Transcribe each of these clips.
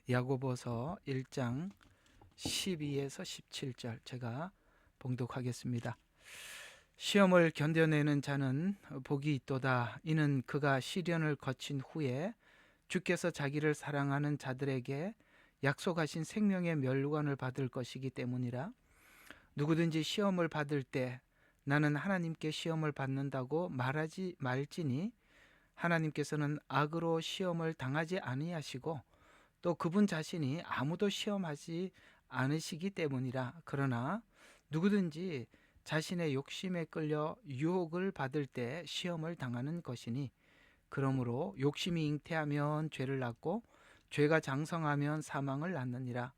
야고보서 1장 12에서 17절 제가 봉독하겠습니다. 시험을 견뎌내는 자는 복이 있도다. 이는 그가 시련을 거친 후에 주께서 자기를 사랑하는 자들에게 약속하신 생명의 멸류관을 받을 것이기 때문이라. 누구든지 시험을 받을 때 나는 하나님께 시험을 받는다고 말하지 말지니 하나님께서는 악으로 시험을 당하지 아니하시고 또 그분 자신이 아무도 시험하지 않으시기 때문이라. 그러나 누구든지 자신의 욕심에 끌려 유혹을 받을 때 시험을 당하는 것이니, 그러므로 욕심이 잉태하면 죄를 낳고 죄가 장성하면 사망을 낳느니라.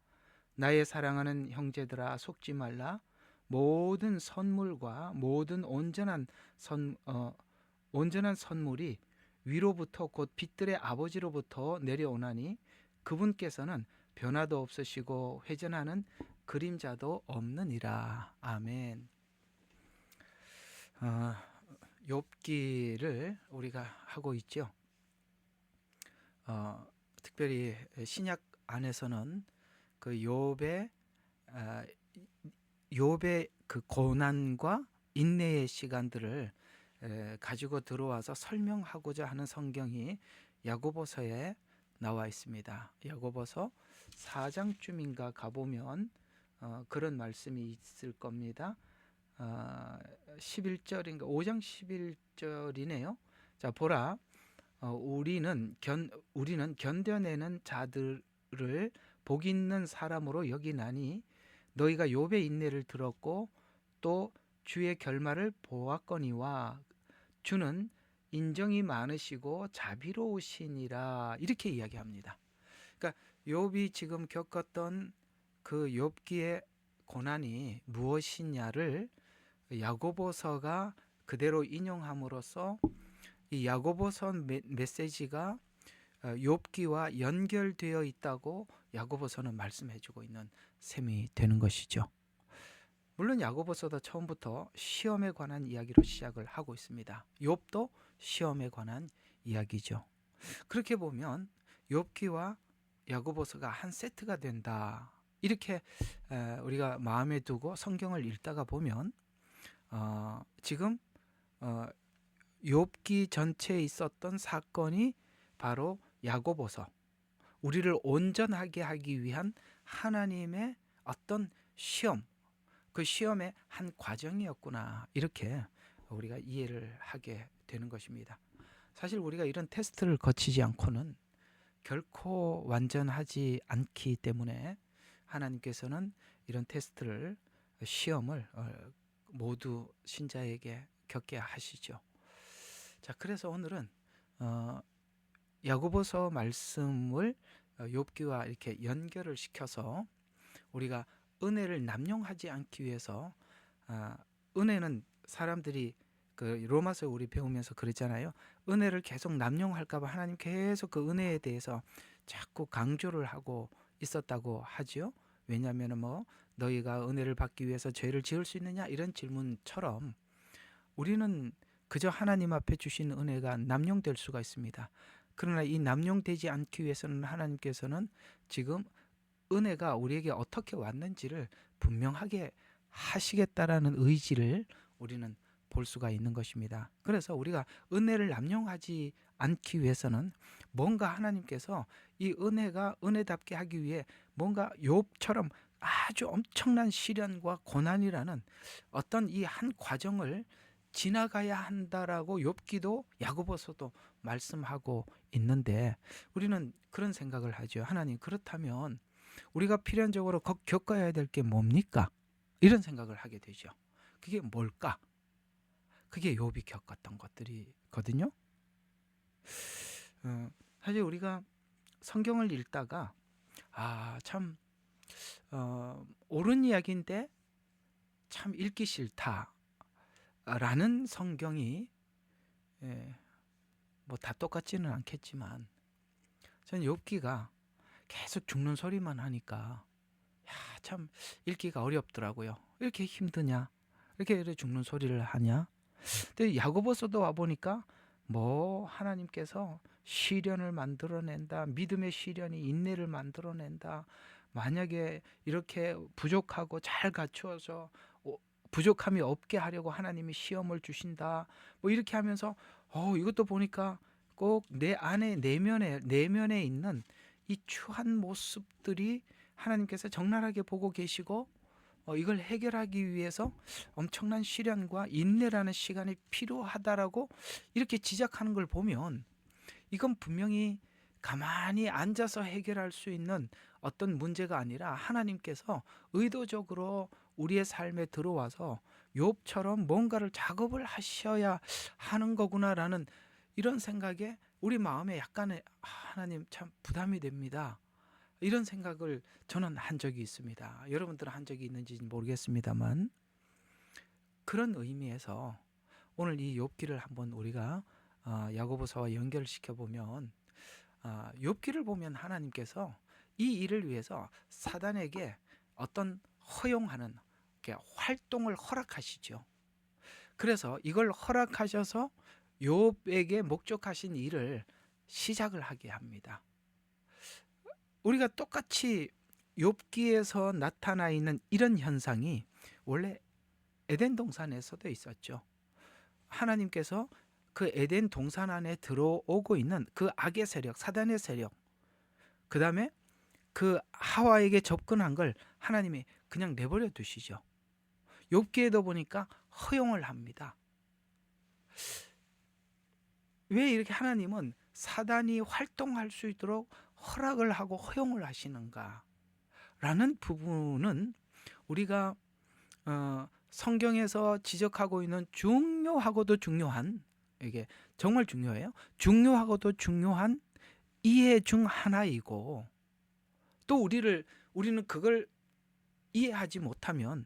나의 사랑하는 형제들아, 속지 말라. 모든 선물과 모든 온전한 선물이 위로부터 곧 빛들의 아버지로부터 내려오나니 그분께서는 변화도 없으시고 회전하는 그림자도 없느니라. 아멘. 욥기를 우리가 하고 있죠. 특별히 신약 안에서는 그 욥의 그 고난과 인내의 시간들을 가지고 들어와서 설명하고자 하는 성경이 야고보서에 나와 있습니다. 야고보서 4장쯤인가 가보면 그런 말씀이 있을 겁니다. 11절인가 5장 11절이네요. 자, 보라, 우리는 견뎌내는 자들을 복 있는 사람으로 여기나니 너희가 욥의 인내를 들었고 또 주의 결말을 보았거니와 주는 인정이 많으시고 자비로우시니라. 이렇게 이야기합니다. 그러니까 욥이 지금 겪었던 그 욥기의 고난이 무엇이냐를 야고보서가 그대로 인용함으로써 이 야고보서 메시지가 욥기와 연결되어 있다고 야고보서는 말씀해주고 있는 셈이 되는 것이죠. 물론 야고보서도 처음부터 시험에 관한 이야기로 시작을 하고 있습니다. 욥도 시험에 관한 이야기죠. 그렇게 보면 욥기와 야고보서가 한 세트가 된다. 이렇게 우리가 마음에 두고 성경을 읽다가 보면 지금 욥기 전체에 있었던 사건이 바로 야고보서, 우리를 온전하게 하기 위한 하나님의 어떤 시험, 그 시험의 한 과정이었구나, 이렇게 우리가 이해를 하게 되는 것입니다. 사실 우리가 이런 테스트를 거치지 않고는 결코 완전하지 않기 때문에 하나님께서는 이런 테스트를, 시험을 모두 신자에게 겪게 하시죠. 자, 그래서 오늘은 야고보서 말씀을 욥기와 이렇게 연결을 시켜서 우리가 은혜를 남용하지 않기 위해서, 은혜는 사람들이 그 로마서 우리 배우면서 그랬잖아요. 은혜를 계속 남용할까 봐 하나님 계속 그 은혜에 대해서 자꾸 강조를 하고 있었다고 하죠. 왜냐하면 너희가 은혜를 받기 위해서 죄를 지을 수 있느냐, 이런 질문처럼 우리는 그저 하나님 앞에 주신 은혜가 남용될 수가 있습니다. 그러나 이 남용되지 않기 위해서는 하나님께서는 지금 은혜가 우리에게 어떻게 왔는지를 분명하게 하시겠다라는 의지를 우리는 볼 수가 있는 것입니다. 그래서 우리가 은혜를 남용하지 않기 위해서는 뭔가 하나님께서 이 은혜가 은혜답게 하기 위해 뭔가 욥처럼 아주 엄청난 시련과 고난이라는 어떤 이 한 과정을 지나가야 한다라고 욥기도 야고보서도 말씀하고 있는데, 우리는 그런 생각을 하죠. 하나님, 그렇다면 우리가 필연적으로 겪어야 될 게 뭡니까? 이런 생각을 하게 되죠. 그게 뭘까? 그게 욥이 겪었던 것들이거든요. 사실 우리가 성경을 읽다가 참 옳은 이야기인데 참 읽기 싫다라는 성경이 다 똑같지는 않겠지만, 저는 욥기가 계속 죽는 소리만 하니까 참 읽기가 어렵더라고요. 이렇게 힘드냐? 이렇게 죽는 소리를 하냐? 근데 야고보서도 와보니까 뭐 하나님께서 시련을 만들어낸다, 믿음의 시련이 인내를 만들어낸다, 만약에 이렇게 부족하고 잘 갖추어서 부족함이 없게 하려고 하나님이 시험을 주신다, 뭐 이렇게 하면서 이것도 보니까 꼭 내 안에 내면에 있는 이 추한 모습들이 하나님께서 적나라하게 보고 계시고 이걸 해결하기 위해서 엄청난 시련과 인내라는 시간이 필요하다라고 이렇게 지적하는 걸 보면, 이건 분명히 가만히 앉아서 해결할 수 있는 어떤 문제가 아니라 하나님께서 의도적으로 우리의 삶에 들어와서 욥처럼 뭔가를 작업을 하셔야 하는 거구나라는 이런 생각에 우리 마음에 약간의 하나님 참 부담이 됩니다. 이런 생각을 저는 한 적이 있습니다. 여러분들은 한 적이 있는지 모르겠습니다만, 그런 의미에서 오늘 이 욥기를 한번 우리가 야고보서와 연결시켜 보면, 욥기를 보면 하나님께서 이 일을 위해서 사단에게 어떤 허용하는 활동을 허락하시죠. 그래서 이걸 허락하셔서 욥에게 목적하신 일을 시작을 하게 합니다. 우리가 똑같이 욥기에서 나타나 있는 이런 현상이 원래 에덴 동산에서도 있었죠. 하나님께서 그 에덴 동산 안에 들어오고 있는 그 악의 세력, 사단의 세력, 그 다음에 그 하와에게 접근한 걸 하나님이 그냥 내버려 두시죠. 욥기에도 보니까 허용을 합니다. 왜 이렇게 하나님은 사단이 활동할 수 있도록 허락을 하고 허용을 하시는가 라는 부분은 우리가 성경에서 지적하고 있는 중요하고도 중요한, 이게 정말 중요해요. 중요하고도 중요한 이해 중 하나이고, 또 우리는 그걸 이해하지 못하면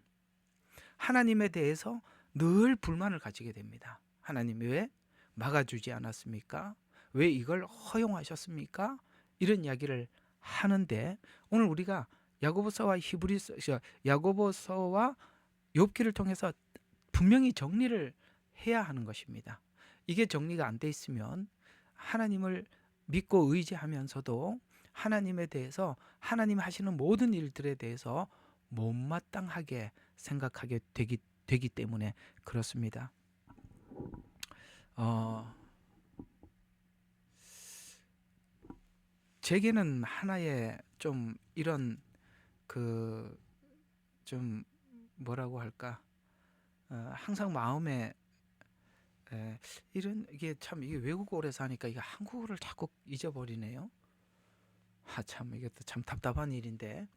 하나님에 대해서 늘 불만을 가지게 됩니다. 하나님이 왜 막아주지 않았습니까? 왜 이걸 허용하셨습니까? 이런 이야기를 하는데, 오늘 우리가 야고보서와 야고보서와 욥기를 통해서 분명히 정리를 해야 하는 것입니다. 이게 정리가 안 돼 있으면 하나님을 믿고 의지하면서도 하나님에 대해서, 하나님 하시는 모든 일들에 대해서 못마땅하게 생각하게 되기 때문에 그렇습니다. 제게는 하나의 좀 이런 좀 뭐라고 할까, 항상 마음에 이게 참, 이게 외국어 오래 사니까 이게 한국어를 자꾸 잊어버리네요. 참 이것도 참 답답한 일인데,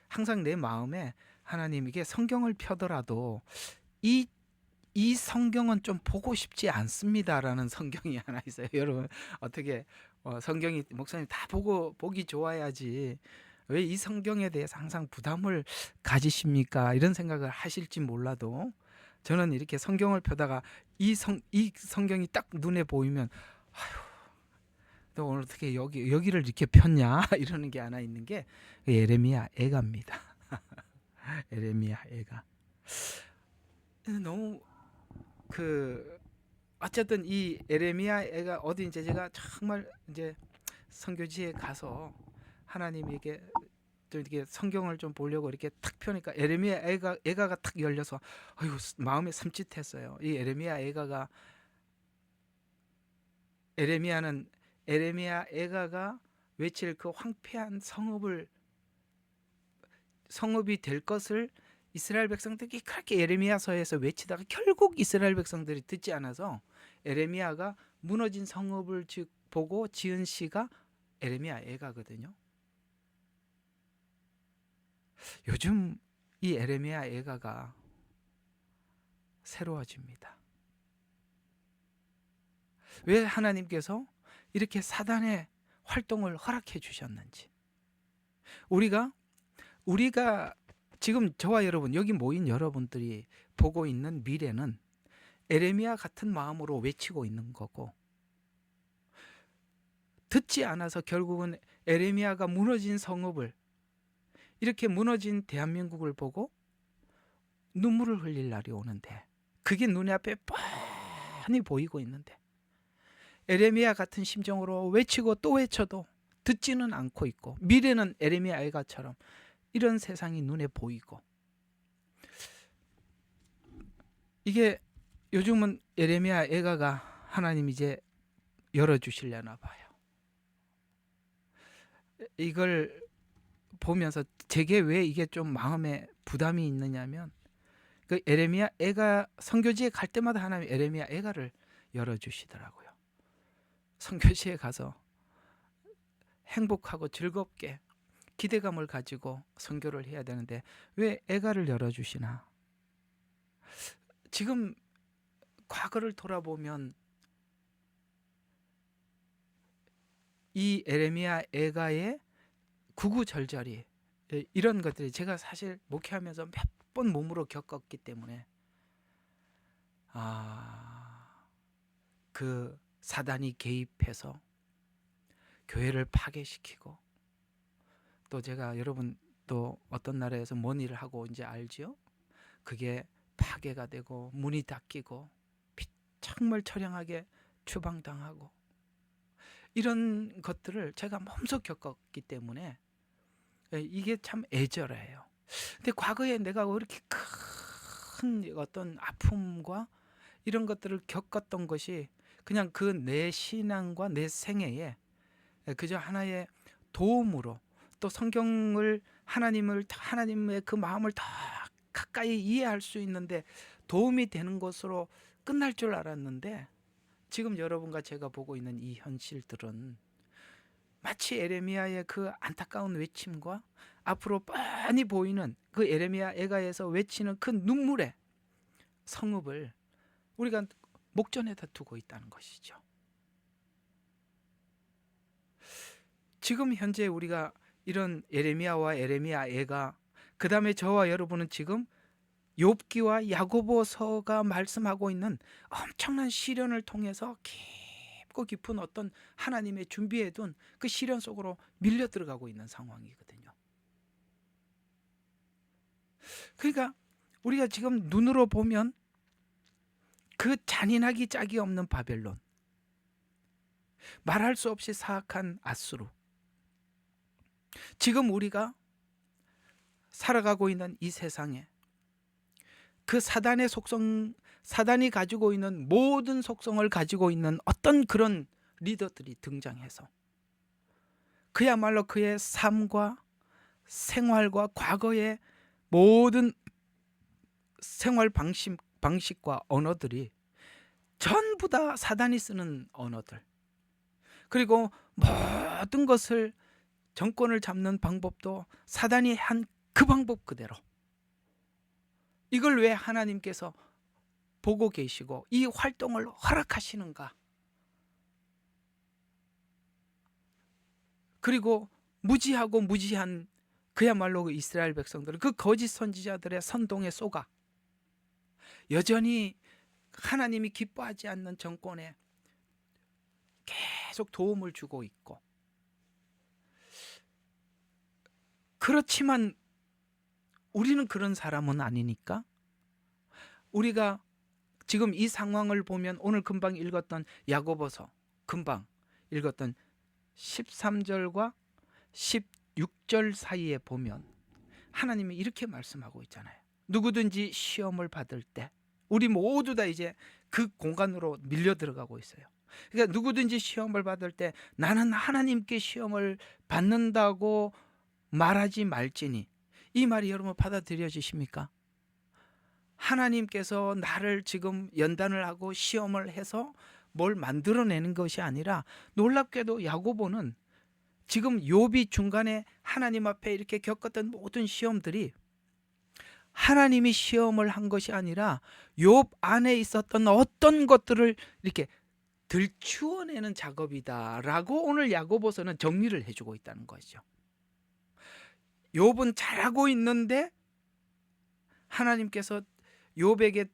항상 내 마음에 하나님, 이게 성경을 펴더라도 이 성경은 좀 보고 싶지 않습니다라는 성경이 하나 있어요. 여러분 어떻게 성경이 목사님 다 보기 좋아야지 왜 이 성경에 대해서 항상 부담을 가지십니까? 이런 생각을 하실지 몰라도, 저는 이렇게 성경을 펴다가 이 성경이 딱 눈에 보이면, 아휴, 너 오늘 어떻게 여기를 이렇게 폈냐? 이러는 게 하나 있는 게 예레미야 애가입니다. 예레미야 애가. 너무 어쨌든 이 예레미야 애가 어디 이제 제가 정말 이제 선교지에 가서 하나님에게 좀 이렇게 성경을 좀 보려고 이렇게 탁 펴니까 예레미야 애가가 탁 열려서 아이고 마음이 섬찟했어요. 이 예레미야 애가가, 예레미야 애가가 외칠 그 황폐한 성읍이 될 것을 이스라엘 백성들이 그렇게 예레미야서에서 외치다가 결국 이스라엘 백성들이 듣지 않아서 예레미야가 무너진 성읍을 보고 지은 시가 예레미야 애가거든요. 요즘 이 예레미야 애가가 새로워집니다. 왜 하나님께서 이렇게 사단의 활동을 허락해 주셨는지, 우리가 지금 저와 여러분, 여기 모인 여러분들이 보고 있는 미래는 예레미야 같은 마음으로 외치고 있는 거고, 듣지 않아서 결국은 예레미야가 무너진 성읍을, 이렇게 무너진 대한민국을 보고 눈물을 흘릴 날이 오는데, 그게 눈에 앞에 뻔히 보이고 있는데 에레미야 같은 심정으로 외치고 또 외쳐도 듣지는 않고 있고, 미래는 에레미야 애가처럼 이런 세상이 눈에 보이고, 이게 요즘은 에레미야 애가가 하나님 이제 열어주시려나 봐요. 이걸 보면서 제게 왜 이게 좀 마음에 부담이 있느냐면, 그 에레미야 애가 선교지에 갈 때마다 하나님 에레미야 애가를 열어주시더라고요. 선교지에 가서 행복하고 즐겁게 기대감을 가지고 선교를 해야 되는데 왜 애가를 열어주시나. 지금 과거를 돌아보면 이 에레미야 애가의 구구절절이, 이런 것들이 제가 사실 목회하면서 몇 번 몸으로 겪었기 때문에, 그 사단이 개입해서 교회를 파괴시키고, 또 제가 여러분 또 어떤 나라에서 뭔 일을 하고 이제 알지요? 그게 파괴가 되고 문이 닫히고 정말 처량하게 추방당하고, 이런 것들을 제가 몸소 겪었기 때문에 이게 참 애절해요. 근데 과거에 내가 왜 이렇게 큰 어떤 아픔과 이런 것들을 겪었던 것이 그냥 그 내 신앙과 내 생애에 그저 하나의 도움으로, 또 성경을 하나님의 그 마음을 더 가까이 이해할 수 있는데 도움이 되는 것으로 끝날 줄 알았는데, 지금 여러분과 제가 보고 있는 이 현실들은 마치 에레미야의 그 안타까운 외침과 앞으로 뻔히 보이는 그 에레미야 애가에서 외치는 그 눈물의 성읍을 우리가 목전에다 두고 있다는 것이죠. 지금 현재 우리가 이런 에레미야와 에레미야 애가, 그 다음에 저와 여러분은 지금 욥기와 야고보서가 말씀하고 있는 엄청난 시련을 통해서 깊고 깊은 어떤 하나님의 준비해둔 그 시련 속으로 밀려 들어가고 있는 상황이거든요. 그러니까 우리가 지금 눈으로 보면 그 잔인하기 짝이 없는 바벨론, 말할 수 없이 사악한 아수르, 지금 우리가 살아가고 있는 이 세상에 그 사단의 속성, 사단이 가지고 있는 모든 속성을 가지고 있는 어떤 그런 리더들이 등장해서 그야말로 그의 삶과 생활과 과거의 모든 생활 방식과 언어들이 전부 다 사단이 쓰는 언어들, 그리고 모든 것을, 정권을 잡는 방법도 사단이 한 그 방법 그대로, 이걸 왜 하나님께서 보고 계시고 이 활동을 허락하시는가? 그리고 무지하고 무지한 그야말로 그 이스라엘 백성들, 그 거짓 선지자들의 선동에 속아 여전히 하나님이 기뻐하지 않는 정권에 계속 도움을 주고 있고, 그렇지만 우리는 그런 사람은 아니니까, 우리가 지금 이 상황을 보면 오늘 금방 읽었던 야고보서, 금방 읽었던 13절과 16절 사이에 보면 하나님이 이렇게 말씀하고 있잖아요. 누구든지 시험을 받을 때, 우리 모두 다 이제 그 공간으로 밀려 들어가고 있어요. 그러니까 누구든지 시험을 받을 때 나는 하나님께 시험을 받는다고 말하지 말지니, 이 말이 여러분 받아들여지십니까? 하나님께서 나를 지금 연단을 하고 시험을 해서 뭘 만들어내는 것이 아니라, 놀랍게도 야고보는 지금 욥이 중간에 하나님 앞에 이렇게 겪었던 모든 시험들이 하나님이 시험을 한 것이 아니라 욥 안에 있었던 어떤 것들을 이렇게 들추어내는 작업이다라고 오늘 야고보서는 정리를 해주고 있다는 거죠. 욥은 잘하고 있는데 하나님께서 욥에게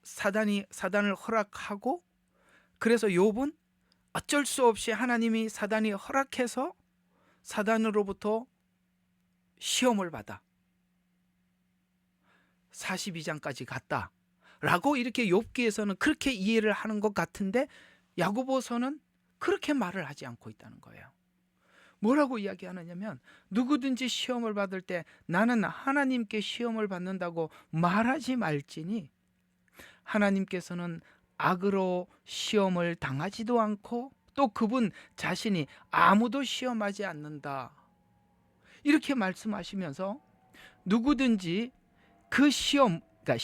사단을 허락하고, 그래서 욥은 어쩔 수 없이 하나님이 사단이 허락해서 사단으로부터 시험을 받아 42장까지 갔다. 라고 이렇게 욥기에서는 그렇게 이해를 하는 것 같은데 야고보서는 그렇게 말을 하지 않고 있다는 거예요. 뭐라고 이야기하느냐면 누구든지 시험을 받을 때 나는 하나님께 시험을 받는다고 말하지 말지니 하나님께서는 악으로 시험을 당하지도 않고 또 그분 자신이 아무도 시험하지 않는다. 이렇게 말씀하시면서 누구든지 그 시험, 그러니까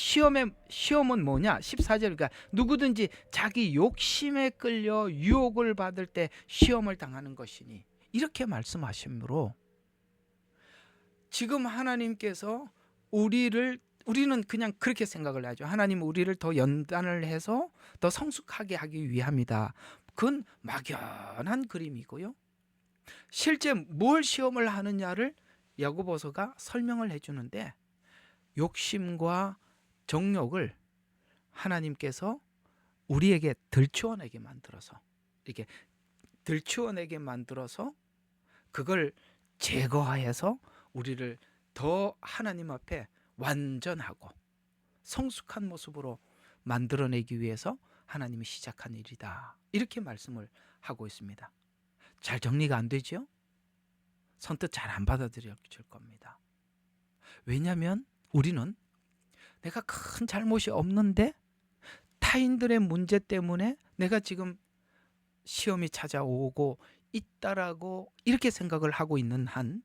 시험은 뭐냐? 14절, 그러니까 누구든지 자기 욕심에 끌려 유혹을 받을 때 시험을 당하는 것이니 이렇게 말씀하시므로 지금 하나님께서 우리는 그냥 그렇게 생각을 하죠. 하나님 우리를 더 연단을 해서 더 성숙하게 하기 위함이다. 그건 막연한 그림이고요. 실제 뭘 시험을 하느냐를 야고보서가 설명을 해주는데 욕심과 정욕을 하나님께서 우리에게 들추어내게 만들어서 이렇게 들추어내게 만들어서 그걸 제거해서 우리를 더 하나님 앞에 완전하고 성숙한 모습으로 만들어내기 위해서 하나님이 시작한 일이다. 이렇게 말씀을 하고 있습니다. 잘 정리가 안 되죠? 선뜻 잘 안 받아들여질 겁니다. 왜냐하면 우리는 내가 큰 잘못이 없는데 타인들의 문제 때문에 내가 지금 시험이 찾아오고 있다라고 이렇게 생각을 하고 있는 한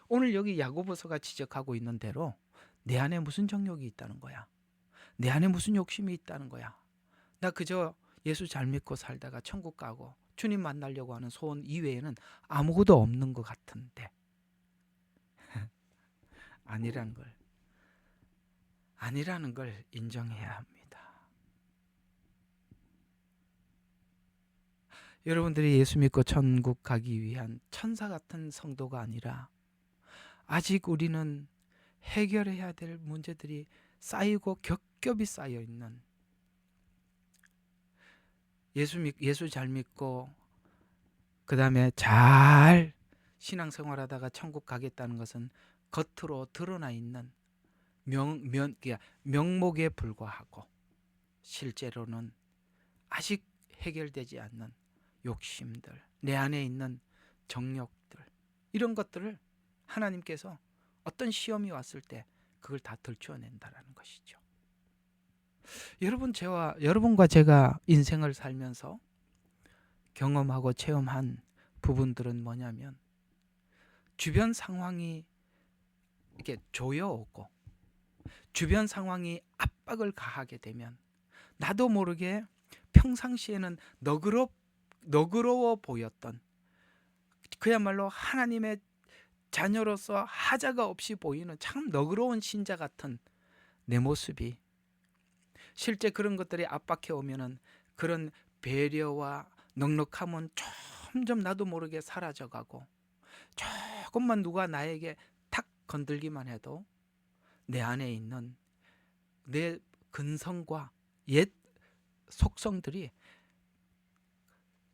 오늘 여기 야고보서가 지적하고 있는 대로 내 안에 무슨 정욕이 있다는 거야. 내 안에 무슨 욕심이 있다는 거야. 나 그저 예수 잘 믿고 살다가 천국 가고 주님 만나려고 하는 소원 이외에는 아무것도 없는 것 같은데 아니라는 걸 인정해야 합니다. 여러분들이 예수 믿고 천국 가기 위한 천사 같은 성도가 아니라 아직 우리는 해결해야 될 문제들이 쌓이고 겹겹이 쌓여 있는 예수 잘 믿고 그 다음에 잘 신앙생활하다가 천국 가겠다는 것은 겉으로 드러나 있는 명목에 불과하고 실제로는 아직 해결되지 않는 욕심들, 내 안에 있는 정욕들 이런 것들을 하나님께서 어떤 시험이 왔을 때 그걸 다 들추어낸다라는 것이죠. 여러분과 제가 인생을 살면서 경험하고 체험한 부분들은 뭐냐면 주변 상황이 이렇게 조여오고 주변 상황이 압박을 가하게 되면 나도 모르게 평상시에는 너그러워 보였던 그야말로 하나님의 자녀로서 하자가 없이 보이는 참 너그러운 신자 같은 내 모습이 실제 그런 것들이 압박해 오면은 그런 배려와 넉넉함은 점점 나도 모르게 사라져가고 조금만 누가 나에게 탁 건들기만 해도 내 안에 있는 내 근성과 옛 속성들이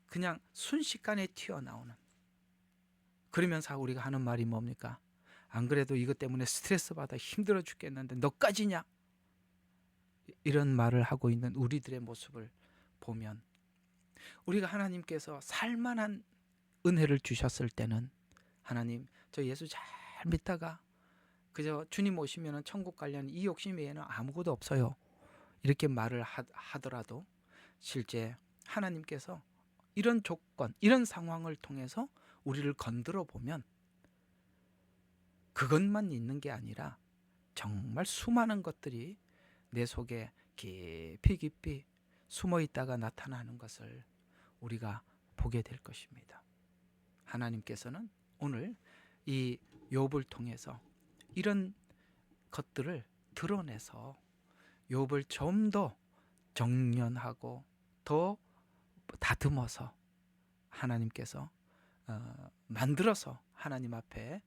그냥 순식간에 튀어나오는 그러면서 우리가 하는 말이 뭡니까? 안 그래도 이것 때문에 스트레스 받아 힘들어 죽겠는데 너까지냐? 이런 말을 하고 있는 우리들의 모습을 보면 우리가 하나님께서 살만한 은혜를 주셨을 때는 하나님 저 예수 잘 믿다가 그저 주님 오시면 천국 가려는 이 욕심 외에는 아무것도 없어요. 이렇게 말을 하더라도 실제 하나님께서 이런 조건, 이런 상황을 통해서 우리를 건드려 보면 그것만 있는 게 아니라 정말 수많은 것들이 내 속에 깊이 숨어 있다가 나타나는 것을 우리가 보게 될 것입니다. 하나님께서는 오늘 이 욥을 통해서 이런 것들을 드러내서 욥을 좀 더 정연하고 더 다듬어서 하나님께서 만들어서 하나님 앞에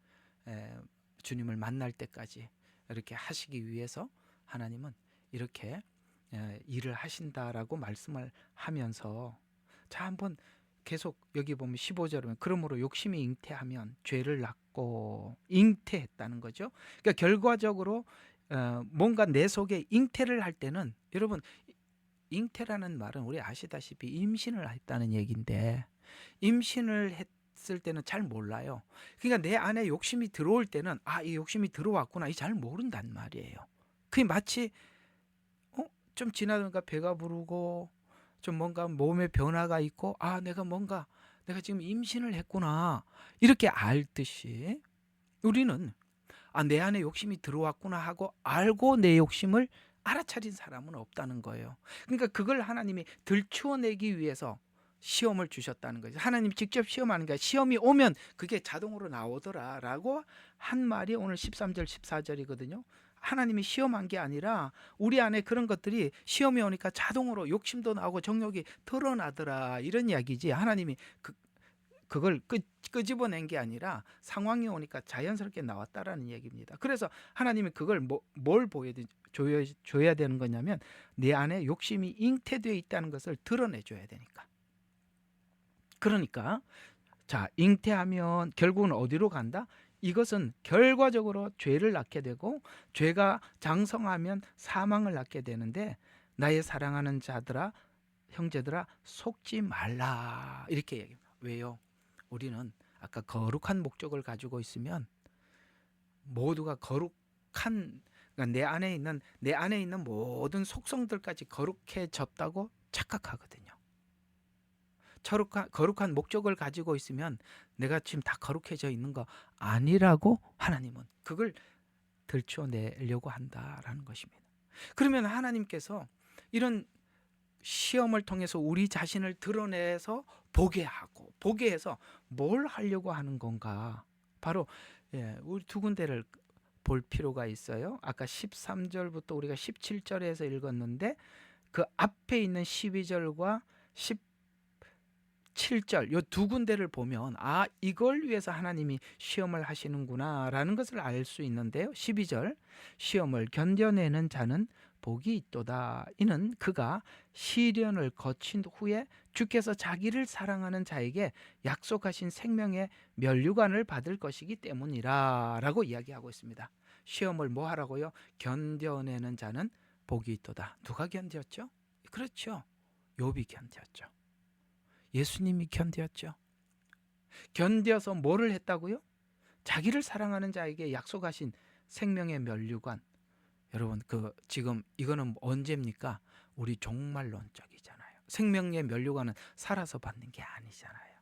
주님을 만날 때까지 이렇게 하시기 위해서 하나님은 이렇게 일을 하신다라고 말씀을 하면서 자 한번 계속 여기 보면 15절은 그러므로 욕심이 잉태하면 죄를 낳고 잉태했다는 거죠. 그러니까 결과적으로 뭔가 내 속에 잉태를 할 때는, 여러분, 잉태라는 말은 우리 아시다시피 임신을 했다는 얘기인데, 임신을 했을 때는 잘 몰라요. 그러니까 내 안에 욕심이 들어올 때는 이 욕심이 들어왔구나, 이 잘 모른단 말이에요. 그게 마치 좀 지나다가 배가 부르고 좀 뭔가 몸에 변화가 있고 내가 지금 임신을 했구나, 이렇게 알듯이 우리는 내 안에 욕심이 들어왔구나 하고 알고 내 욕심을 알아차린 사람은 없다는 거예요. 그러니까 그걸 하나님이 들추어내기 위해서 시험을 주셨다는 거죠. 하나님이 직접 시험하는 게, 시험이 오면 그게 자동으로 나오더라라고 한 말이 오늘 13절 14절이거든요. 하나님이 시험한 게 아니라 우리 안에 그런 것들이 시험이 오니까 자동으로 욕심도 나오고 정욕이 드러나더라, 이런 이야기지. 하나님이 그걸 끄집어낸 게 아니라 상황이 오니까 자연스럽게 나왔다라는 얘기입니다. 그래서 하나님이 그걸 뭘 줘야 되는 거냐면, 내 안에 욕심이 잉태되어 있다는 것을 드러내줘야 되니까. 그러니까 자, 잉태하면 결국은 어디로 간다? 이것은 결과적으로 죄를 낳게 되고, 죄가 장성하면 사망을 낳게 되는데, 나의 사랑하는 자들아, 형제들아, 속지 말라, 이렇게 얘기합니다. 왜요? 우리는 아까 거룩한 목적을 가지고 있으면 모두가 거룩한, 그러니까 내 안에 있는 모든 속성들까지 거룩해졌다고 착각하거든요. 거룩한 목적을 가지고 있으면 내가 지금 다 거룩해져 있는 거 아니라고 하나님은 그걸 들춰내려고 한다라는 것입니다. 그러면 하나님께서 이런 시험을 통해서 우리 자신을 드러내서 보게 하고, 보게 해서 뭘 하려고 하는 건가? 바로 우리 두 군데를 볼 필요가 있어요. 아까 13절부터 우리가 17절에서 읽었는데, 그 앞에 있는 12절과 17절 이 두 군데를 보면 이걸 위해서 하나님이 시험을 하시는구나 라는 것을 알 수 있는데요. 12절, 시험을 견뎌내는 자는 복이 있도다. 이는 그가 시련을 거친 후에 주께서 자기를 사랑하는 자에게 약속하신 생명의 면류관을 받을 것이기 때문이라 라고 이야기하고 있습니다. 시험을 뭐 하라고요? 견뎌내는 자는 복이 있도다. 누가 견뎠죠? 그렇죠, 욥이 견뎠죠. 예수님이 견뎠죠. 견뎌서 뭐를 했다고요? 자기를 사랑하는 자에게 약속하신 생명의 면류관. 여러분, 지금 이거는 언제입니까? 우리 종말론적이잖아요. 생명의 면류관은 살아서 받는 게 아니잖아요.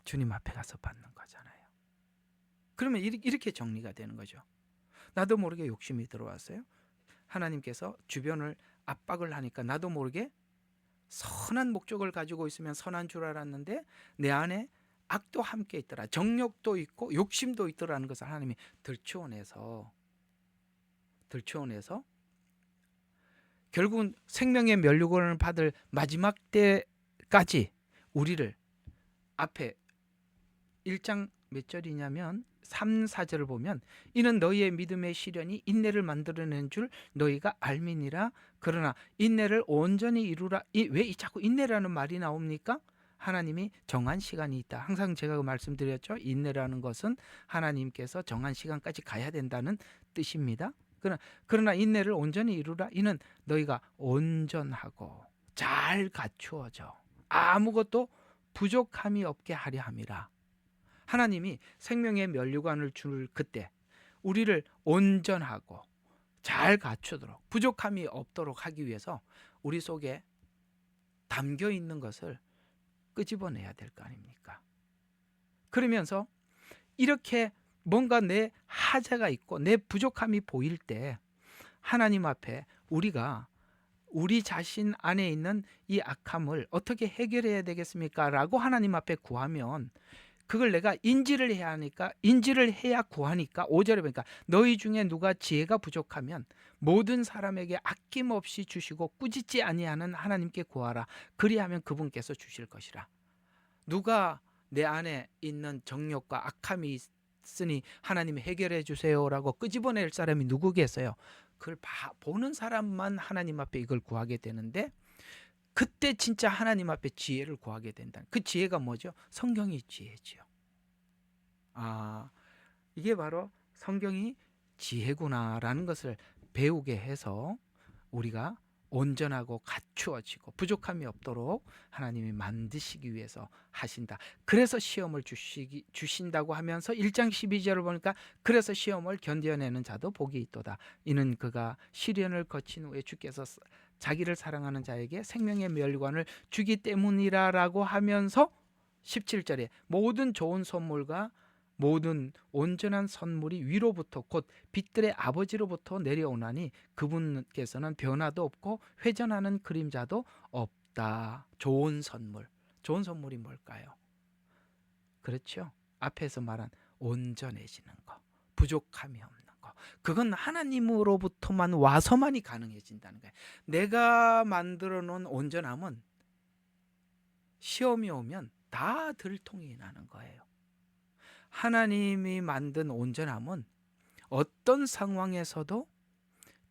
주님 앞에 가서 받는 거잖아요. 그러면 이렇게 정리가 되는 거죠. 나도 모르게 욕심이 들어왔어요. 하나님께서 주변을 압박을 하니까 나도 모르게 선한 목적을 가지고 있으면 선한 줄 알았는데 내 안에 악도 함께 있더라, 정욕도 있고 욕심도 있더라는 것을 하나님이 들추어내서 결국은 생명의 면류관을 받을 마지막 때까지 우리를, 앞에 1장 몇 절이냐면 3, 4절을 보면, 이는 너희의 믿음의 시련이 인내를 만들어낸 줄 너희가 알미니라. 그러나 인내를 온전히 이루라. 왜 자꾸 인내라는 말이 나옵니까? 하나님이 정한 시간이 있다. 항상 제가 말씀드렸죠. 인내라는 것은 하나님께서 정한 시간까지 가야 된다는 뜻입니다. 그러나 인내를 온전히 이루라. 이는 너희가 온전하고 잘 갖추어져 아무것도 부족함이 없게 하려 함이라. 하나님이 생명의 면류관을 줄 그때 우리를 온전하고 잘 갖추도록, 부족함이 없도록 하기 위해서 우리 속에 담겨 있는 것을 끄집어내야 될 거 아닙니까? 그러면서 이렇게 뭔가 내 하자가 있고 내 부족함이 보일 때 하나님 앞에 우리가 우리 자신 안에 있는 이 악함을 어떻게 해결해야 되겠습니까? 라고 하나님 앞에 구하면, 그걸 내가 인지를 해야 하니까, 인지를 해야 구하니까 5절에 보니까 너희 중에 누가 지혜가 부족하면 모든 사람에게 아낌없이 주시고 꾸짖지 아니하는 하나님께 구하라. 그리하면 그분께서 주실 것이라. 누가 내 안에 있는 정욕과 악함이 있으니 하나님이 해결해 주세요라고 끄집어낼 사람이 누구겠어요? 그걸 보는 사람만 하나님 앞에 이걸 구하게 되는데, 그때 진짜 하나님 앞에 지혜를 구하게 된다. 그 지혜가 뭐죠? 성경이 지혜지요. 이게 바로 성경이 지혜구나라는 것을 배우게 해서 우리가 온전하고 갖추어지고 부족함이 없도록 하나님이 만드시기 위해서 하신다. 그래서 시험을 주신다고 하면서 1장 12절을 보니까 그래서 시험을 견뎌내는 자도 복이 있도다. 이는 그가 시련을 거친 후에 주께서 자기를 사랑하는 자에게 생명의 멸관을 주기 때문이라라고 하면서 17절에 모든 좋은 선물과 모든 온전한 선물이 위로부터 곧 빛들의 아버지로부터 내려오나니 그분께서는 변화도 없고 회전하는 그림자도 없다. 좋은 선물. 좋은 선물이 뭘까요? 그렇죠. 앞에서 말한 온전해지는 거, 부족함이 없는 거. 그건 하나님으로부터만 와서만이 가능해진다는 거예요. 내가 만들어 놓은 온전함은 시험이 오면 다 들통이 나는 거예요. 하나님이 만든 온전함은 어떤 상황에서도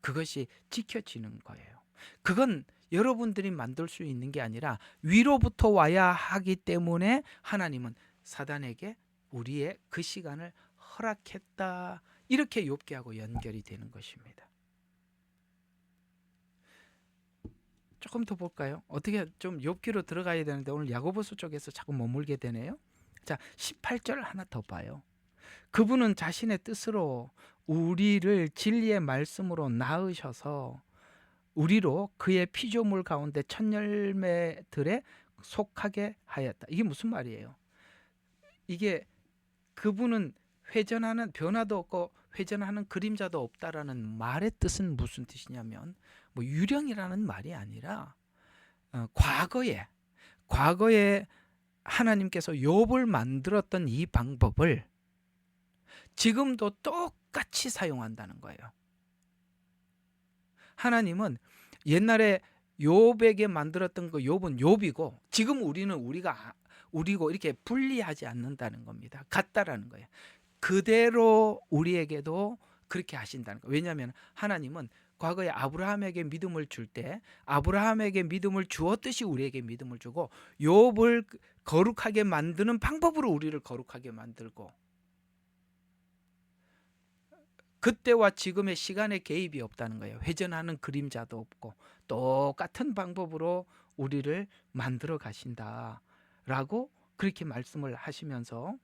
그것이 지켜지는 거예요. 그건 여러분들이 만들 수 있는 게 아니라 위로부터 와야 하기 때문에 하나님은 사단에게 우리의 그 시간을 허락했다. 이렇게 욥기하고 연결이 되는 것입니다. 조금 더 볼까요? 어떻게 좀 욥기로 들어가야 되는데 오늘 야고보서 쪽에서 자꾸 머물게 되네요. 자, 18절 하나 더 봐요. 그분은 자신의 뜻으로 우리를 진리의 말씀으로 낳으셔서 우리로 그의 피조물 가운데 첫 열매들에 속하게 하였다. 이게 무슨 말이에요? 이게 그분은 회전하는 변화도 없고 회전하는 그림자도 없다라는 말의 뜻은 무슨 뜻이냐면 뭐 유령이라는 말이 아니라 과거에 하나님께서 욥을 만들었던 이 방법을 지금도 똑같이 사용한다는 거예요. 하나님은 옛날에 욥에게 만들었던 그 욥은 욥이고 지금 우리는 우리고 이렇게 분리하지 않는다는 겁니다. 같다라는 거예요. 그대로 우리에게도 그렇게 하신다는 거예요. 왜냐하면 하나님은 과거에 아브라함에게 믿음을 줄 때 아브라함에게 믿음을 주었듯이 우리에게 믿음을 주고 욥을 거룩하게 만드는 방법으로 우리를 거룩하게 만들고 그때와 지금의 시간의 개입이 없다는 거예요. 회전하는 그림자도 없고 똑같은 방법으로 우리를 만들어 가신다라고 그렇게 말씀을 하시면서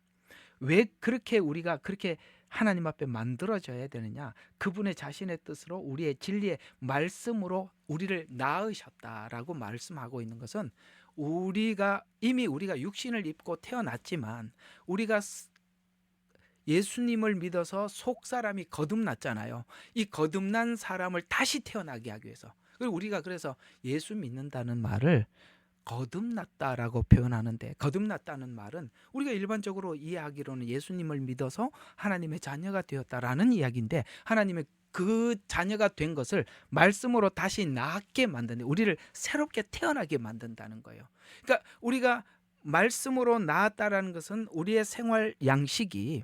왜 그렇게 우리가 그렇게 하나님 앞에 만들어져야 되느냐? 그분의 자신의 뜻으로 우리의 진리의 말씀으로 우리를 낳으셨다라고 말씀하고 있는 것은 이미 우리가 육신을 입고 태어났지만 우리가 예수님을 믿어서 속 사람이 거듭났잖아요. 이 거듭난 사람을 다시 태어나게 하기 위해서. 그리고 우리가 그래서 예수 믿는다는 말을 거듭났다라고 표현하는데 거듭났다는 말은 우리가 일반적으로 이해하기로는 예수님을 믿어서 하나님의 자녀가 되었다라는 이야기인데 하나님의 그 자녀가 된 것을 말씀으로 다시 낳게 만드는 우리를 새롭게 태어나게 만든다는 거예요. 그러니까 우리가 말씀으로 낳았다라는 것은 우리의 생활 양식이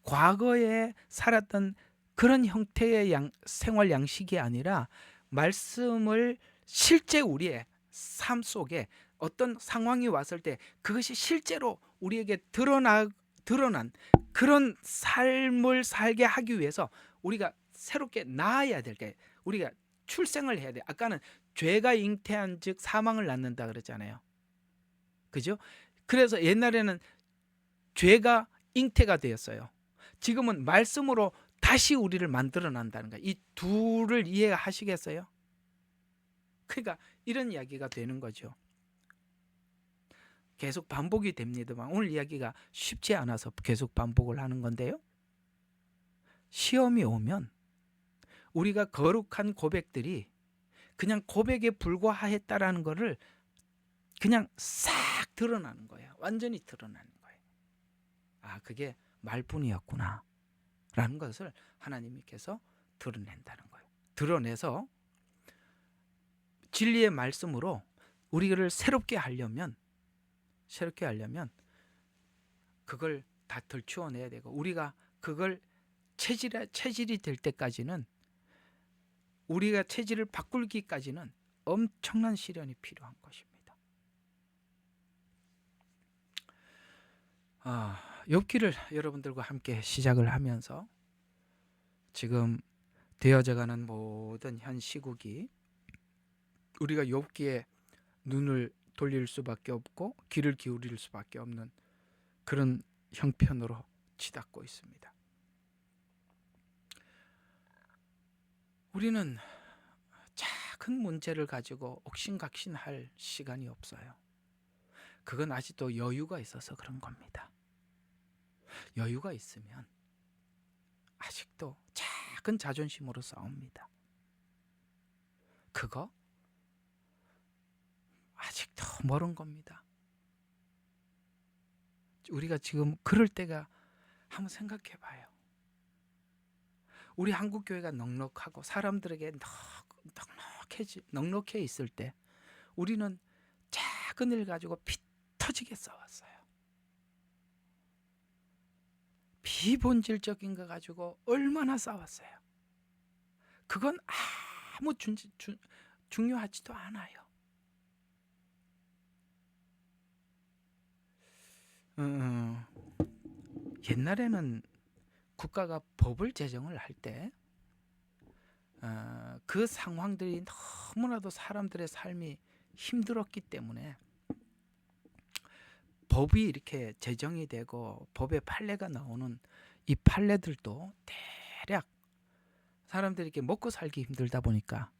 과거에 살았던 그런 형태의 생활 양식이 아니라 말씀을 실제 우리의 삶 속에 어떤 상황이 왔을 때 그것이 실제로 우리에게 드러난 그런 삶을 살게 하기 위해서 우리가 새롭게 낳아야 될 게 우리가 출생을 해야 돼. 아까는 죄가 잉태한 즉 사망을 낳는다 그랬잖아요. 그죠? 그래서 옛날에는 죄가 잉태가 되었어요. 지금은 말씀으로 다시 우리를 만들어 낸다는 거예요. 이 둘을 이해하시겠어요? 그러니까 이런 이야기가 되는 거죠. 계속 반복이 됩니다만 오늘 이야기가 쉽지 않아서 계속 반복을 하는 건데요. 시험이 오면 우리가 거룩한 고백들이 그냥 고백에 불과했다라는 것을 그냥 싹 드러나는 거예요. 완전히 드러나는 거예요. 아, 그게 말뿐이었구나 라는 것을 하나님께서 드러낸다는 거예요. 드러내서 진리의 말씀으로 우리를 새롭게 하려면 그걸 다 덜추어내야 되고 우리가 그걸 체질이 될 때까지는 우리가 체질을 바꾸기까지는 엄청난 시련이 필요한 것입니다. 욥기를 여러분들과 함께 시작을 하면서 지금 되어져가는 모든 현 시국이 우리가 욥기에 눈을 돌릴 수밖에 없고 귀를 기울일 수밖에 없는 그런 형편으로 치닫고 있습니다. 우리는 작은 문제를 가지고 옥신각신할 시간이 없어요. 그건 아직도 여유가 있어서 그런 겁니다. 여유가 있으면 아직도 작은 자존심으로 싸웁니다. 그거 아직도 멀은 겁니다. 우리가 지금 그럴 때가 한번 생각해 봐요. 우리 한국 교회가 넉넉하고 사람들에게 넉넉해 있을 때 우리는 작은 일 가지고 피 터지게 싸웠어요. 비본질적인 거 가지고 얼마나 싸웠어요. 그건 아무 중요하지도 않아요. 옛날에는 국가가 법을 제정을 할 때 그 상황들이 너무나도 사람들의 삶이 힘들었기 때문에 법이 이렇게 제정이 되고 법의 판례가 나오는 이 판례들도 대략 사람들이 이렇게 먹고 살기 힘들다 보니까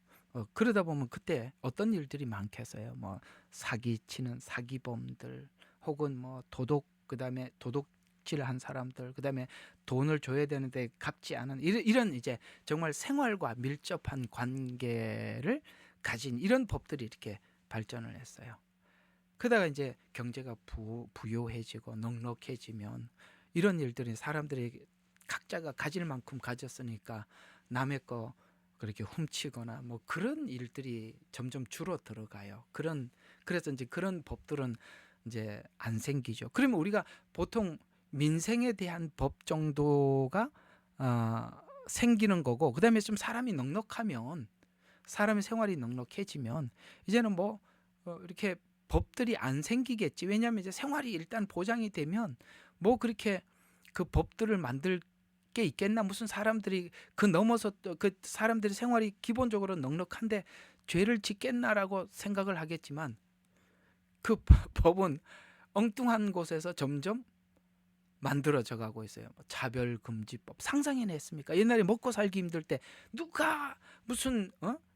그러다 보면 그때 어떤 일들이 많겠어요. 뭐 사기치는 사기범들 혹은 뭐 그다음에 도둑질한 사람들, 그다음에 돈을 줘야 되는데 갚지 않은 이런 이제 정말 생활과 밀접한 관계를 가진 이런 법들이 이렇게 발전을 했어요. 그러다가 이제 경제가 부유해지고 넉넉해지면 이런 일들이 사람들이 각자가 가질 만큼 가졌으니까 남의 거 그렇게 훔치거나 뭐 그런 일들이 점점 줄어들어가요. 그래서 이제 그런 법들은 이제 안 생기죠. 그러면 우리가 보통 민생에 대한 법 정도가 생기는 거고, 그다음에 좀 사람이 넉넉하면 사람의 생활이 넉넉해지면 이제는 뭐 이렇게 법들이 안 생기겠지. 왜냐하면 이제 생활이 일단 보장이 되면 뭐 그렇게 그 법들을 만들 게 있겠나. 무슨 사람들이 그 넘어서 그 사람들의 생활이 기본적으로 넉넉한데 죄를 짓겠나라고 생각을 하겠지만 그 법은 엉뚱한 곳에서 점점 만들어져 가고 있어요. 차별금지법 상상해냈습니까? 옛날에 먹고 살기 힘들 때 누가 무슨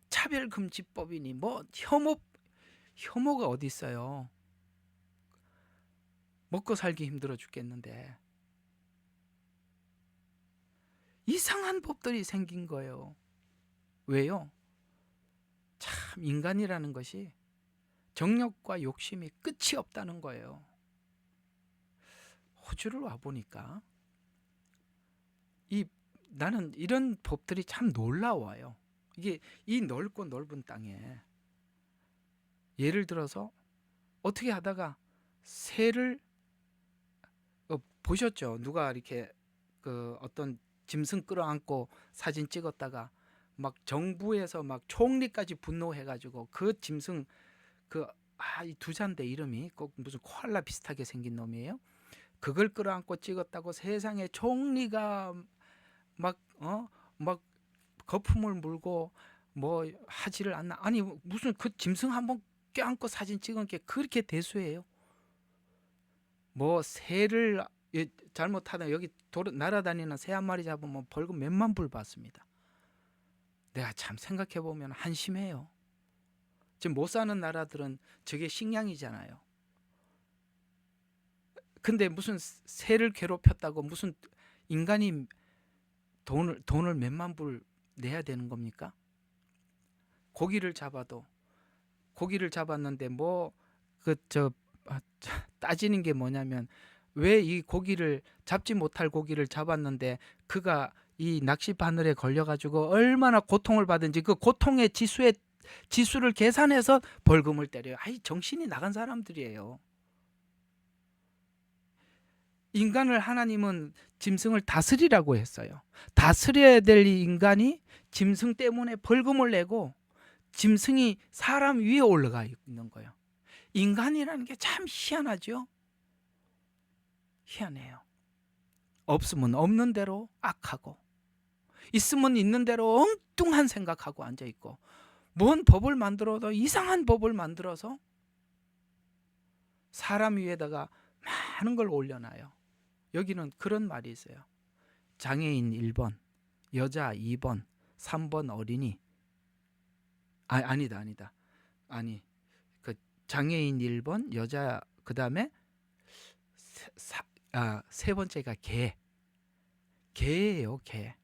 차별금지법이니 뭐 혐오가 어디 있어요? 먹고 살기 힘들어 죽겠는데 이상한 법들이 생긴 거예요. 왜요? 참 인간이라는 것이 정욕과 욕심이 끝이 없다는 거예요. 호주를 와 보니까 나는 이런 법들이 참 놀라워요. 이게 이 넓고 넓은 땅에 예를 들어서 어떻게 하다가 새를 보셨죠? 누가 이렇게 그 어떤 짐승 끌어안고 사진 찍었다가 막 정부에서 막 총리까지 분노해가지고 그 짐승 이 두잔데 이름이 꼭 무슨 코알라 비슷하게 생긴 놈이에요. 그걸 끌어안고 찍었다고 세상에 총리가 막 거품을 물고 뭐 하지를 않나. 아니 무슨 그 짐승 한번 껴안고 사진 찍은 게 그렇게 대수예요. 뭐 새를 잘못하다 여기 날아다니는 새 한 마리 잡으면 벌금 몇만 불 받습니다. 내가 참 생각해 보면 한심해요. 지금 못 사는 나라들은 저게 식량이잖아요. 근데 무슨 새를 괴롭혔다고 무슨 인간이 돈을 몇만 불 내야 되는 겁니까? 고기를 잡았는데 뭐 따지는 게 뭐냐면 왜 이 고기를 잡지 못할 고기를 잡았는데 그가 이 낚시 바늘에 걸려가지고 얼마나 고통을 받은지 그 고통의 지수를 계산해서 벌금을 때려요. 정신이 나간 사람들이에요. 인간을 하나님은 짐승을 다스리라고 했어요. 다스려야 될 이 인간이 짐승 때문에 벌금을 내고 짐승이 사람 위에 올라가 있는 거예요. 인간이라는 게 참 희한하죠. 희한해요. 없으면 없는 대로 악하고 있으면 있는 대로 엉뚱한 생각하고 앉아있고, 뭔 법을 만들어도 이상한 법을 만들어서 사람 위에다가 많은 걸 올려놔요. 여기는 그런 말이 있어요. 장애인 1번, 여자 2번, 3번 어린이. 아니다. 아니, 그 장애인 1번, 여자, 그 다음에 세 번째가 개예요, 개.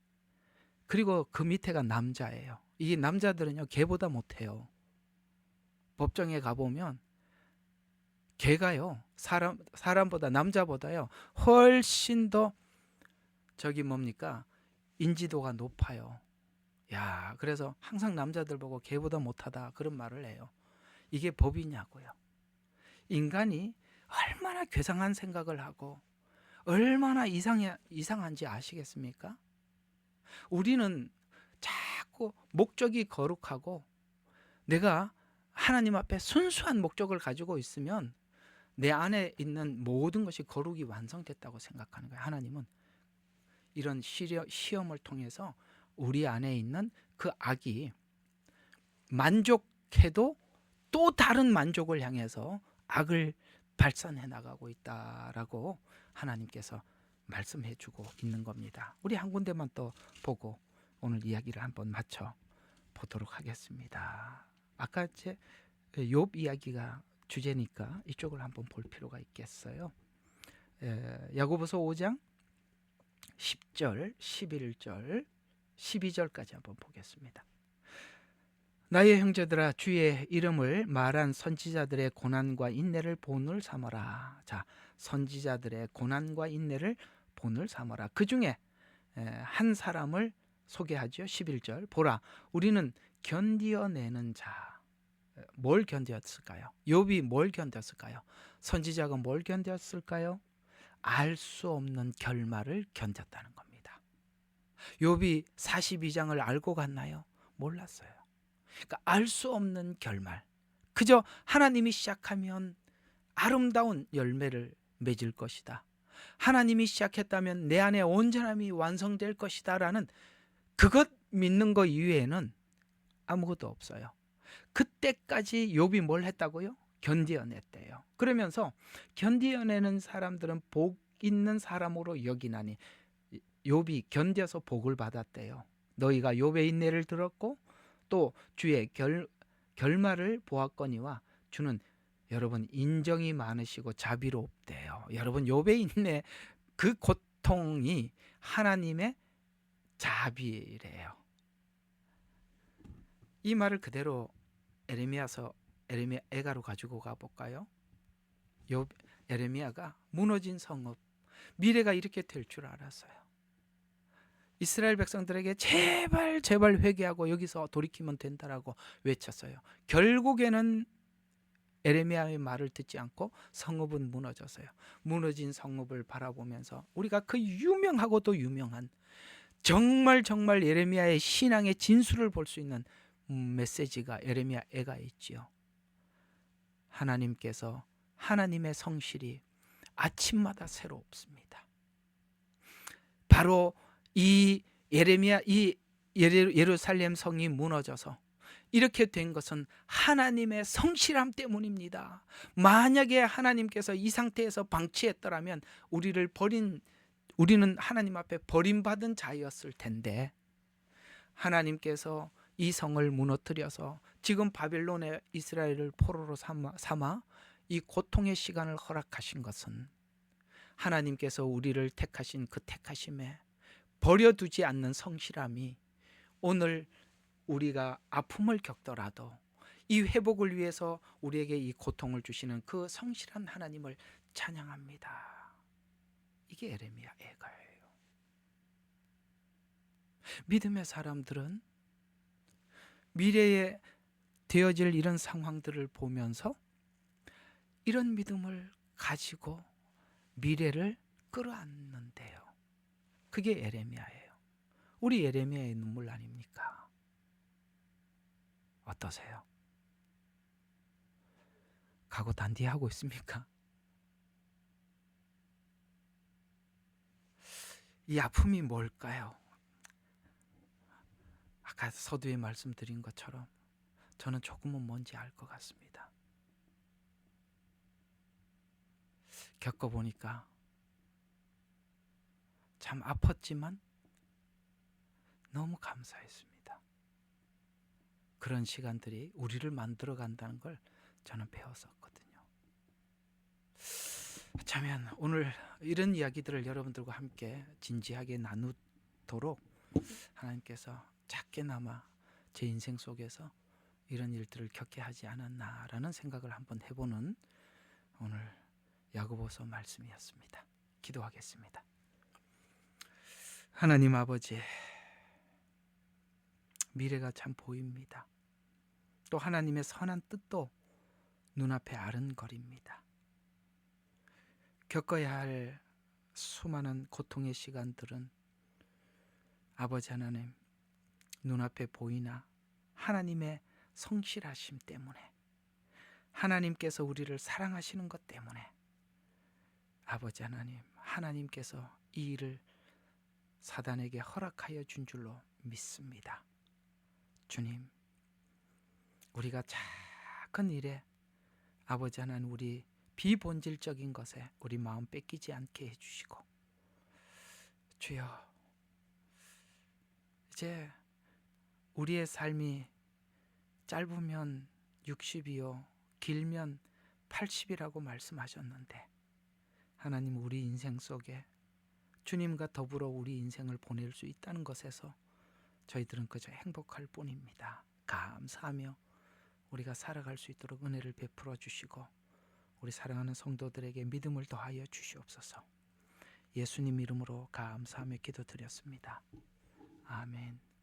그리고 그 밑에가 남자예요. 이 남자들은요, 개보다 못해요. 법정에 가보면 개가요, 사람보다, 남자보다요 훨씬 더 인지도가 높아요. 야, 그래서 항상 남자들 보고 개보다 못하다 그런 말을 해요. 이게 법이냐고요. 인간이 얼마나 괴상한 생각을 하고 얼마나 이상한지 아시겠습니까? 우리는 자꾸 목적이 거룩하고 내가 하나님 앞에 순수한 목적을 가지고 있으면 내 안에 있는 모든 것이 거룩이 완성됐다고 생각하는 거예요. 하나님은 이런 시험을 통해서 우리 안에 있는 그 악이 만족해도 또 다른 만족을 향해서 악을 발산해 나가고 있다라고 하나님께서 말씀해 주고 있는 겁니다. 우리 한 군데만 또 보고 오늘 이야기를 한번 마쳐 보도록 하겠습니다. 아까 제 욥 이야기가 주제니까 이쪽을 한번 볼 필요가 있겠어요. 야고보서 5장 10절, 11절, 12절까지 한번 보겠습니다. 나의 형제들아, 주의 이름을 말한 선지자들의 고난과 인내를 본을 삼아라. 자, 선지자들의 고난과 인내를 본을 삼아라. 그 중에 한 사람을 소개하죠. 11절. 보라, 우리는 견디어내는 자. 뭘 견뎠을까요? 욥이 뭘 견뎠을까요? 선지자가 뭘 견뎠을까요? 알 수 없는 결말을 견뎠다는 겁니다. 욥이 42장을 알고 갔나요? 몰랐어요. 그러니까 알 수 없는 결말. 그저 하나님이 시작하면 아름다운 열매를 맺을 것이다. 하나님이 시작했다면 내 안에 온전함이 완성될 것이다 라는 그것 믿는 것 이외에는 아무것도 없어요. 그때까지 욥이 뭘 했다고요? 견디어냈대요. 그러면서 견디어내는 사람들은 복 있는 사람으로 여기나니, 욥이 견뎌서 복을 받았대요. 너희가 욥의 인내를 들었고 또 주의 결말을 보았거니와 주는 여러분 인정이 많으시고 자비롭대요. 여러분 욥의 인내, 그 고통이 하나님의 자비래요. 이 말을 그대로 에레미야 애가로 가지고 가볼까요? 에레미야가 무너진 성읍, 미래가 이렇게 될 줄 알았어요. 이스라엘 백성들에게 제발 회개하고 여기서 돌이키면 된다라고 외쳤어요. 결국에는 에레미야의 말을 듣지 않고 성읍은 무너졌어요. 무너진 성읍을 바라보면서 우리가 그 유명하고도 유명한 정말 에레미야의 신앙의 진수를 볼 수 있는 메시지가 에레미야 애가에 있지요. 하나님께서, 하나님의 성실이 아침마다 새롭습니다. 바로 이 예루살렘 성이 무너져서 이렇게 된 것은 하나님의 성실함 때문입니다. 만약에 하나님께서 이 상태에서 방치했더라면 우리는 하나님 앞에 버림받은 자였을 텐데, 하나님께서 이 성을 무너뜨려서 지금 바벨론의 이스라엘을 포로로 삼아 이 고통의 시간을 허락하신 것은 하나님께서 우리를 택하신 그 택하심에 버려두지 않는 성실함이 오늘 우리가 아픔을 겪더라도 이 회복을 위해서 우리에게 이 고통을 주시는 그 성실한 하나님을 찬양합니다. 이게 에레미야 애가예요. 믿음의 사람들은 미래에 되어질 이런 상황들을 보면서 이런 믿음을 가지고 미래를 끌어안는데요. 그게 에레미야예요. 우리 에레미야의 눈물 아닙니까? 어떠세요? 각오 단디하고 있습니까? 이 아픔이 뭘까요? 아까 서두에 말씀드린 것처럼 저는 조금은 뭔지 알 것 같습니다. 겪어보니까 참 아팠지만 너무 감사했습니다. 그런 시간들이 우리를 만들어 간다는 걸 저는 배웠었거든요. 어쩌면 오늘 이런 이야기들을 여러분들과 함께 진지하게 나누도록 하나님께서 작게나마 제 인생 속에서 이런 일들을 겪게 하지 않았나라는 생각을 한번 해보는 오늘 야고보서 말씀이었습니다. 기도하겠습니다. 하나님 아버지, 미래가 참 보입니다. 또 하나님의 선한 뜻도 눈앞에 아른거립니다. 겪어야 할 수많은 고통의 시간들은 아버지 하나님 눈앞에 보이나 하나님의 성실하심 때문에, 하나님께서 우리를 사랑하시는 것 때문에 아버지 하나님, 하나님께서 이 일을 사단에게 허락하여 준 줄로 믿습니다. 주님, 우리가 작은 일에 아버지 하나님 우리 비본질적인 것에 우리 마음 뺏기지 않게 해주시고, 주여 이제 우리의 삶이 짧으면 60이요 길면 80이라고 말씀하셨는데, 하나님 우리 인생 속에 주님과 더불어 우리 인생을 보낼 수 있다는 것에서 저희들은 그저 행복할 뿐입니다. 감사하며 우리가 살아갈 수 있도록 은혜를 베풀어 주시고 우리 사랑하는 성도들에게 믿음을 더하여 주시옵소서. 예수님 이름으로 감사하며 기도드렸습니다. 아멘.